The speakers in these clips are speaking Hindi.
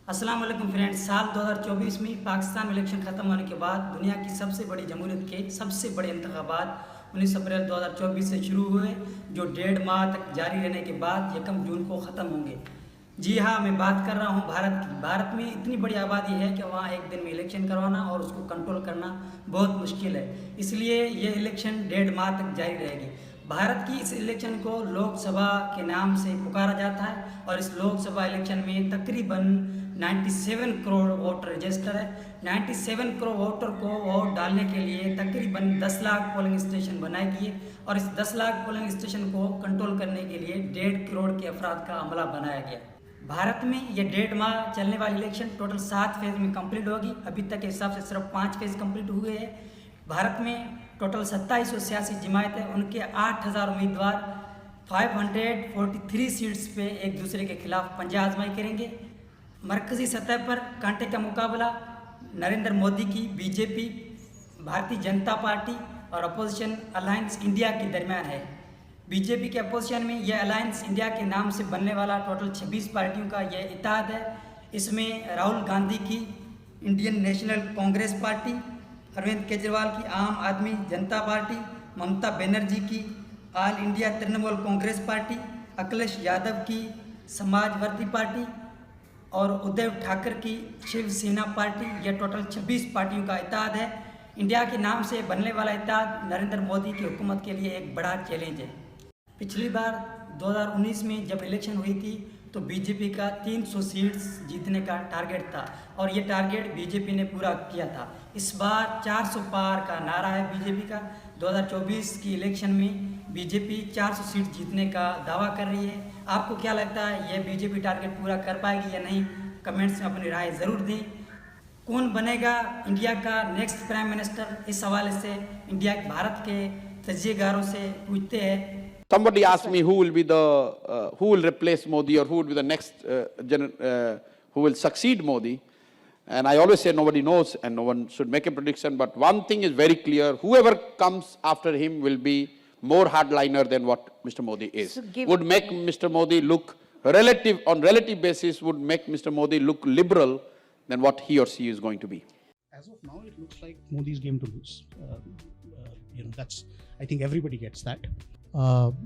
अस्सलाम वालेकुम फ्रेंड्स। साल 2024 में पाकिस्तान में इलेक्शन ख़त्म होने के बाद दुनिया की सबसे बड़ी जमहूरियत के सबसे बड़े इंतखाबात 19 अप्रैल 2024 से शुरू हुए, जो 1.5 माह तक जारी रहने के बाद 1 जून को ख़त्म होंगे। जी हाँ, मैं बात कर रहा हूँ भारत की। भारत में इतनी बड़ी आबादी है कि वहाँ एक दिन में इलेक्शन करवाना और उसको कंट्रोल करना बहुत मुश्किल है, इसलिए ये इलेक्शन 1.5 माह तक जारी रहेगी। भारत की इस इलेक्शन को लोकसभा के नाम से पुकारा जाता है और इस लोकसभा इलेक्शन में तकरीबन 97 करोड़ वोटर रजिस्टर है। 97 करोड़ वोटर को वोट डालने के लिए तकरीबन 10 लाख पोलिंग स्टेशन बनाए गए और इस 10 लाख पोलिंग स्टेशन को कंट्रोल करने के लिए 1.5 करोड़ के अफराद का अमला बनाया गया। भारत में ये 1.5 माह चलने वाली इलेक्शन टोटल 7 फेज में कंप्लीट होगी। अभी तक के हिसाब से सिर्फ 5 फेज कंप्लीट हुए हैं। भारत में टोटल 2786 जमायत है, उनके 8000 उम्मीदवार 543 सीट्स पे एक दूसरे के खिलाफ पंजा आजमाई करेंगे। मरकजी सतह पर कांटे का मुकाबला नरेंद्र मोदी की बीजेपी, भारतीय जनता पार्टी और अपोजिशन अलायंस इंडिया के दरमियान है। बीजेपी के अपोजिशन में यह अलायंस इंडिया के नाम से बनने वाला टोटल 26 पार्टियों का यह इत्तेहाद है। इसमें राहुल गांधी की Indian National Congress Party, Arvind Kejriwal की आम आदमी जनता पार्टी, ममता बनर्जी की All India Trinamool Congress Party, Akhilesh Yadav की समाजवादी पार्टी और उद्धव ठाकरे की शिवसेना पार्टी, यह टोटल 26 पार्टियों का इत्तेहाद है। इंडिया के नाम से बनने वाला इत्तेहाद नरेंद्र मोदी की हुकूमत के लिए एक बड़ा चैलेंज है। पिछली बार 2019 में जब इलेक्शन हुई थी तो बीजेपी का 300 सीट्स जीतने का टारगेट था और ये टारगेट बीजेपी ने पूरा किया था। इस बार 400 पार का नारा है बीजेपी का। 2024 की इलेक्शन में बीजेपी 400 सीट जीतने का दावा कर रही है। आपको क्या लगता है, यह बीजेपी टारगेट पूरा कर पाएगी या नहीं? कमेंट्स में अपनी राय ज़रूर दें। कौन बनेगा इंडिया का नेक्स्ट प्राइम मिनिस्टर, इस हवाले से भारत के तजिएगारों से पूछते हैं। Somebody asked me who will replace Modi or who will be the next who will succeed Modi, and I always say nobody knows and no one should make a prediction. But one thing is very clear: whoever comes after him will be more hardliner than what Mr. Modi is. Would make Mr. Modi look on relative basis would make Mr. Modi look liberal than what he or she is going to be. As of now, it looks like Modi's game to lose. I think everybody gets that.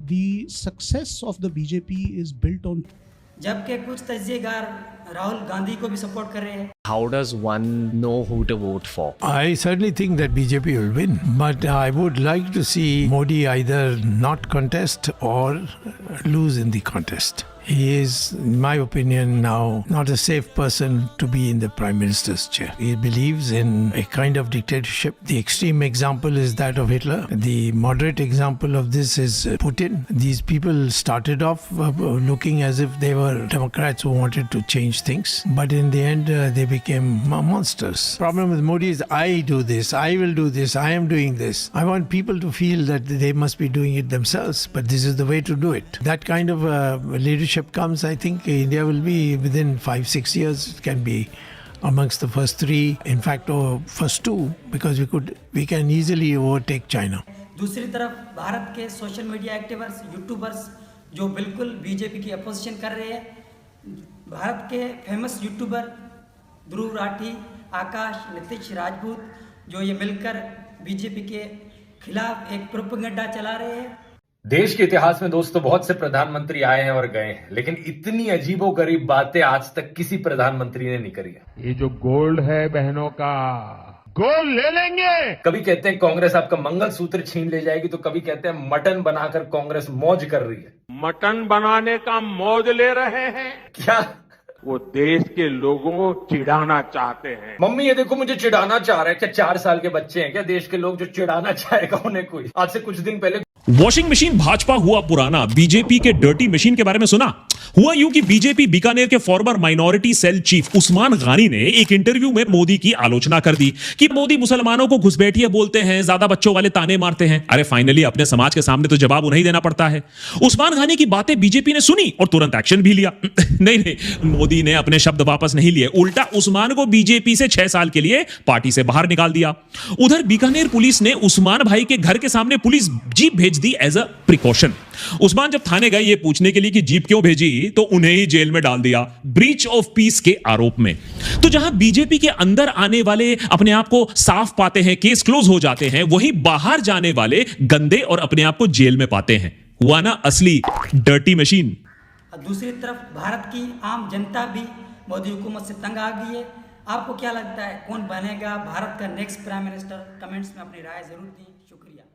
The success of the BJP is built on. जबकि कुछ तजिएगार राहुल गांधी को भी सपोर्ट कर रहे हैं। How does one know who to vote for? I certainly think that BJP will win, but I would like to see Modi either not contest or lose in the contest. He is, in my opinion, now not a safe person to be in the Prime Minister's chair. He believes in a kind of dictatorship. The extreme example is that of Hitler. The moderate example of this is Putin. These people started off looking as if they were Democrats who wanted to change things, but in the end they became monsters. Problem with Modi is, I do this, I will do this, I am doing this. I want people to feel that they must be doing it themselves, but this is the way to do it. That kind of leadership comes, I think India will be within 5-6 years, it can be amongst the first 3, in fact first 2, because we can easily overtake China. दूसरी तरफ भारत के सोशल मीडिया एक्टिवर्स, यूट्यूबर्स जो बिल्कुल बीजेपी की अपोजिशन कर रहे हैं। भारत के फेमस यूट्यूबर ध्रुव राठी, आकाश, नीतीश राजपूत, जो ये मिलकर बीजेपी के खिलाफ एक प्रोपेगेंडा चला रहे हैं। देश के इतिहास में दोस्तों बहुत से प्रधानमंत्री आए हैं और गए हैं, लेकिन इतनी अजीबोगरीब बातें आज तक किसी प्रधानमंत्री ने नहीं करी है। ये जो गोल्ड है बहनों का, गोल्ड ले लेंगे। कभी कहते हैं कांग्रेस आपका मंगलसूत्र छीन ले जाएगी, तो कभी कहते हैं मटन बनाकर कांग्रेस मौज कर रही है। मटन बनाने का मौज ले रहे हैं क्या? वो देश के लोगों को चिढ़ाना चाहते हैं। मम्मी ये देखो मुझे चिढ़ाना चाह रहे हैं। क्या 4 साल के बच्चे हैं क्या देश के लोग जो चिढ़ाना चाहेगा उन्हें कोई? आज से कुछ दिन पहले वॉशिंग मशीन भाजपा हुआ पुराना, बीजेपी के डर्टी मशीन के बारे में सुना? हुआ यूं कि बीजेपी बीकानेर के former minority cell chief Usman Gani ने एक इंटरव्यू में मोदी की आलोचना कर दी कि मोदी मुसलमानों को घुसपैठिए बोलते हैं, ज्यादा बच्चों वाले ताने मारते हैं। अरे फाइनली अपने समाज के सामने तो जवाब उन्हें देना पड़ता है। उस्मान गानी की बातें बीजेपी ने सुनी और तुरंत एक्शन भी लिया। नहीं, मोदी ने अपने शब्द वापस नहीं लिए, उल्टा उस्मान को बीजेपी से 6 साल के लिए पार्टी से बाहर निकाल दिया। उधर बीकानेर पुलिस ने उस्मान भाई के घर के सामने पुलिस जीप भेज दी एज अ प्रिकॉशन। उस्मान जब थाने गए ये पूछने के लिए कि जीप क्यों भेजी, तो उन्हें ही जेल में डाल दिया ब्रीच ऑफ पीस के आरोप में। तो जहां बीजेपी के अंदर आने वाले अपने आप को साफ पाते हैं, केस क्लोज हो जाते हैं, वहीं बाहर जाने वाले गंदे और अपने आप को जेल में पाते हैं। हुआ ना असली डर्टी मशीन। दूसरी तरफ भारत की आम जनता भी मोदी हुकूमत से तंग आ गई है। आपको क्या लगता है कौन बनेगा भारत का नेक्स्ट प्राइम मिनिस्टर? कमेंट्स में अपनी राय जरूर दें। शुक्रिया।